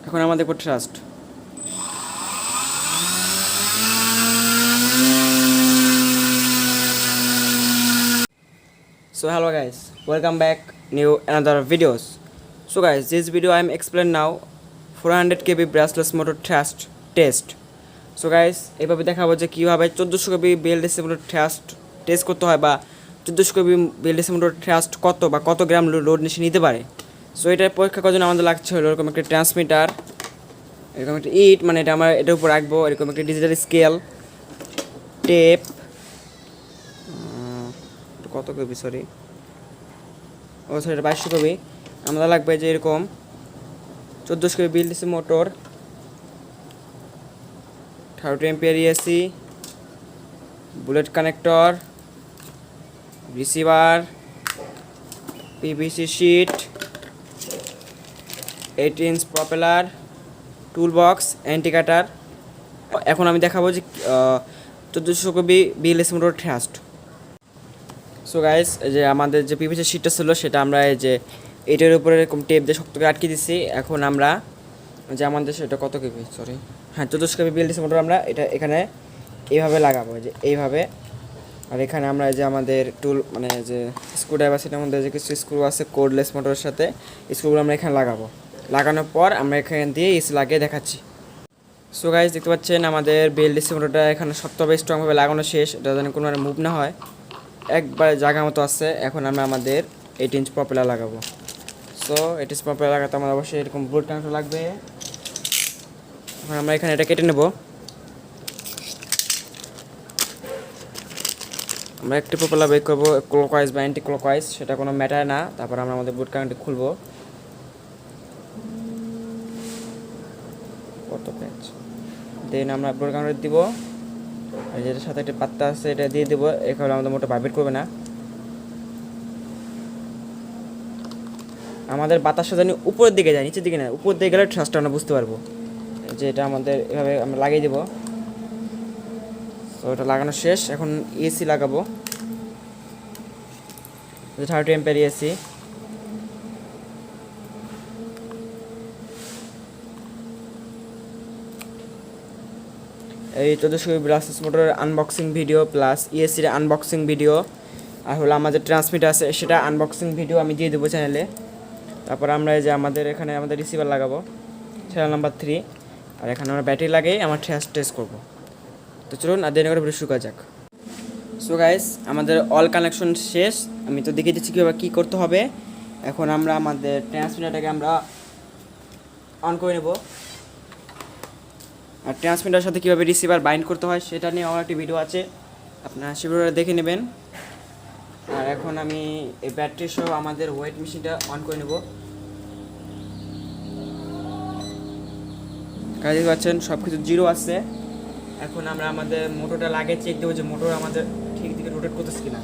এখন আমাদের উপর trust. So hello guys, welcome back new another videos. So guys, this video I am explain now 400 kb brushless motor thrust test. So guys, এইভাবে দেখাবো যে কিভাবে 1400 kb BLDC motor thrust test করতে হয় বা 1400 kb BLDC motor thrust কত বা কত গ্রাম লোড নিতে পারে। সো এটা পরীক্ষা করার জন্য আমাদের লাগছে হলো এরকম একটা ট্রান্সমিটার, এরকম একটা ইট, মানে এটা আমরা এটার উপর রাখবো, এরকম একটা ডিজিটাল স্কেল, টেপ, কত কবি সরি এটা 2200 কবি। আমাদের লাগবে যে এরকম 1400 কবি BLDC motor, 30 ampere ESC, bullet connector, receiver, PVC sheet, 8 inch propeller, tool box, anti cutter. এখন আমি দেখাবো যে 1400 কবি BLDC motor thrust. So guys, যে আমাদের যে পিভিসি শিটটা ছিল সেটা আমরা এই যে এটার উপরে এরকম টেপ দিয়ে শক্ত করে আটকে দিচ্ছি। এখন আমরা যে আমাদের সেটা কত কেবি সরি 1400 কেবি BLDC মোটর আমরা এটা এখানে এইভাবে লাগাবো, যে এইভাবে। আর এখানে আমরা যে আমাদের টুল মানে যে স্ক্রুড্রাইভার সেটার মধ্যে যে কিছু স্ক্রু আছে কোডলেস মোটরের সাথে, স্ক্রুগুলো আমরা এখানে লাগাবো। লাগানোর পর আমরা এখান দিয়ে এসি লাগিয়ে দেখাচ্ছি। সো গাইস, দেখতে পাচ্ছেন আমাদের BLDC মোটরটা এখানে শক্তভাবে স্ট্রংভাবে লাগানো শেষ, এটা যেন কোনো মুভ না হয়, একবার জায়গা মতো আছে। এখন আমরা আমাদের 8 ইঞ্চ প্রপেলার লাগাবো। সো 8 ইঞ্চ প্রপেলার লাগাতে আমাদের অবশ্যই এরকম বুলেট কানেক্টর লাগবে। এখন আমরা এখানে এটা কেটে নেব। আমরা একটি প্রপেলার বের করবো, ক্লকওয়াইজ বা অ্যান্টি ক্লকওয়াইজ, সেটা কোনো ম্যাটার না। তারপর আমরা আমাদের বুলেট কানেক্টর খুলবো। কত প্যাচ দেন আমরা বুলেট কানেক্টর দিব, আর যেটার সাথে একটা পাত্তা আছে এটা দিয়ে দেবো। এখানে আমাদের মোটর ভাইব্রেট করবে না। আমাদের বাতাসটা জানি উপরের দিকে যায়, নিচের দিকে না, উপর দিকে গেলে ট্রাস্টটা আমরা বুঝতে পারবো যে এটা আমাদের এভাবে আমরা লাগিয়ে দেবো। তো এটা লাগানো শেষ। এখন এসি লাগাবো, 30 এম্পিয়ার এসি। এই 1400 ব্রাসলেস মোটরের আনবক্সিং ভিডিও প্লাস ইএসির আনবক্সিং ভিডিও আর হলো আমাদের ট্রান্সমিটার আছে সেটা আনবক্সিং ভিডিও আমি দিয়ে দেবো চ্যানেলে। তারপর আমরা এই যে আমাদের এখানে আমাদের রিসিভার লাগাবো, চ্যানেল নাম্বার 3। আর এখানে আমরা ব্যাটারি লাগিয়ে আমার টেস্ট করবো। তো চলুন আর দেরি করে ভিডিও শুরু করা যাক। সো গাইস, আমাদের অল কানেকশন শেষ। আমি তো দেখিয়ে দিচ্ছি কীভাবে কী করতে হবে। এখন আমরা আমাদের ট্রান্সমিটারটাকে আমরা অন করে নেব। আর ট্রান্সমিটারের সাথে কীভাবে রিসিভার বাইন্ড করতে হয় সেটা নিয়ে আমার একটি ভিডিও আছে, আপনারা সে ভিডিওটা দেখে নেবেন। আর এখন আমি এই ব্যাটারি সহ আমাদের ওয়েট মেশিনটা অন করে নেব। কাজে পাচ্ছেন সব কিছু জিরো আছে। এখন আমরা আমাদের মোটরটা লাগিয়ে চেক দেবো যে মোটর আমাদের ঠিক দিকে রোটেট করতেছে কিনা।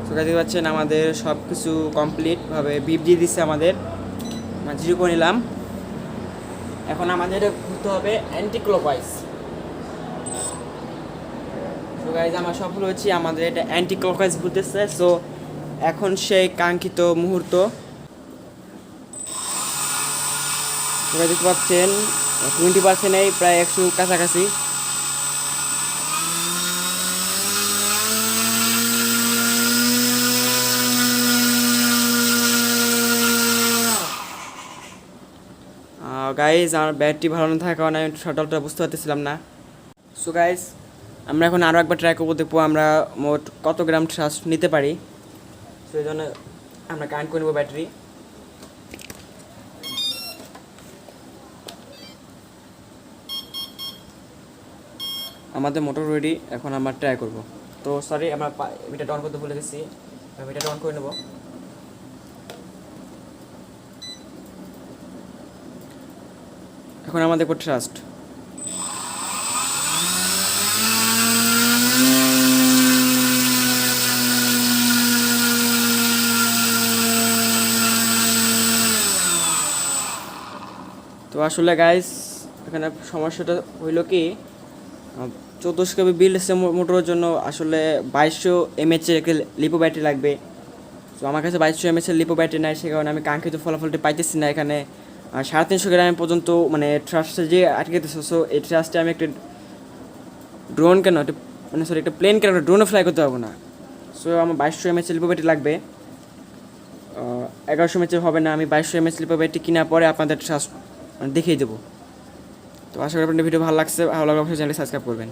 তো কাজে পাচ্ছেন আমাদের সব কিছু কমপ্লিটভাবে বিপ দিয়ে দিচ্ছে আমাদের, জিরো করে নিলাম। এখন আমাদের এটা ঘুরতে হবে অ্যান্টি ক্লকওয়াইজ। সো গাইজ, আমরা সফল হয়েছি, আমাদের এটা অ্যান্টি ক্লকওয়াইজ ঘুরতেছে। সো এখন সেই কাঙ্ক্ষিত মুহূর্ত। তোমরা দেখতে পাচ্ছেন 20% নেই, প্রায় 100 কাছাকাছি। গাইজ, আমার ব্যাটারি ভালো না থাকার কারণে আমি শর্টটা বুঝতে পারতেছিলাম না। সো গাইজ, আমরা এখন আরও একবার ট্রাই করবো, দেখবো আমরা মোট কত গ্রাম থ্রাস্ট নিতে পারি। সো এই জন্য আমরা কানেক্ট করে নেবো ব্যাটারি। আমাদের মোটর রেডি, এখন আমরা ট্রাই করব। তো সরি, আমরা মিটারটা অন করতে ভুলে গেছি, মিটারটা অন করে নেব। এখন আমাদের উপর ট্রাস্ট। তো আসলে গাইস, এখানে সমস্যাটা হইল কি, 1400 কেবি BLDC মোটরের জন্য আসলে 2200 mAh একটা লিপো ব্যাটারি লাগবে। তো আমার কাছে 2200 mAh লিপো ব্যাটারি নাই, সে কারণে আমি কাঙ্ক্ষিত ফলাফলটি পাইতেছি না এখানে। 350 গ্রাম পর্যন্ত মানে ট্রাস্টে যে আটকে গেছে। সো এই ট্রাস্টে আমি একটা ড্রোন কেন একটা মানে সরি একটা প্লেন কেন একটা ড্রোনে ফ্লাই করতে পারবো না। সো আমার 2200 mAh লিপো ব্যাটারি লাগবে। 1100 mAh হবে না। আমি 2200 mAh লিপো ব্যাটারি কেনার পরে আপনাদের ট্রাস্ট মানে দেখিয়ে দেবো। তো আশা করি আপনাদের ভিডিও ভালো লাগছে, ভালো লাগলে অবশ্যই চ্যানেলটি সাবস্ক্রাইব করবেন।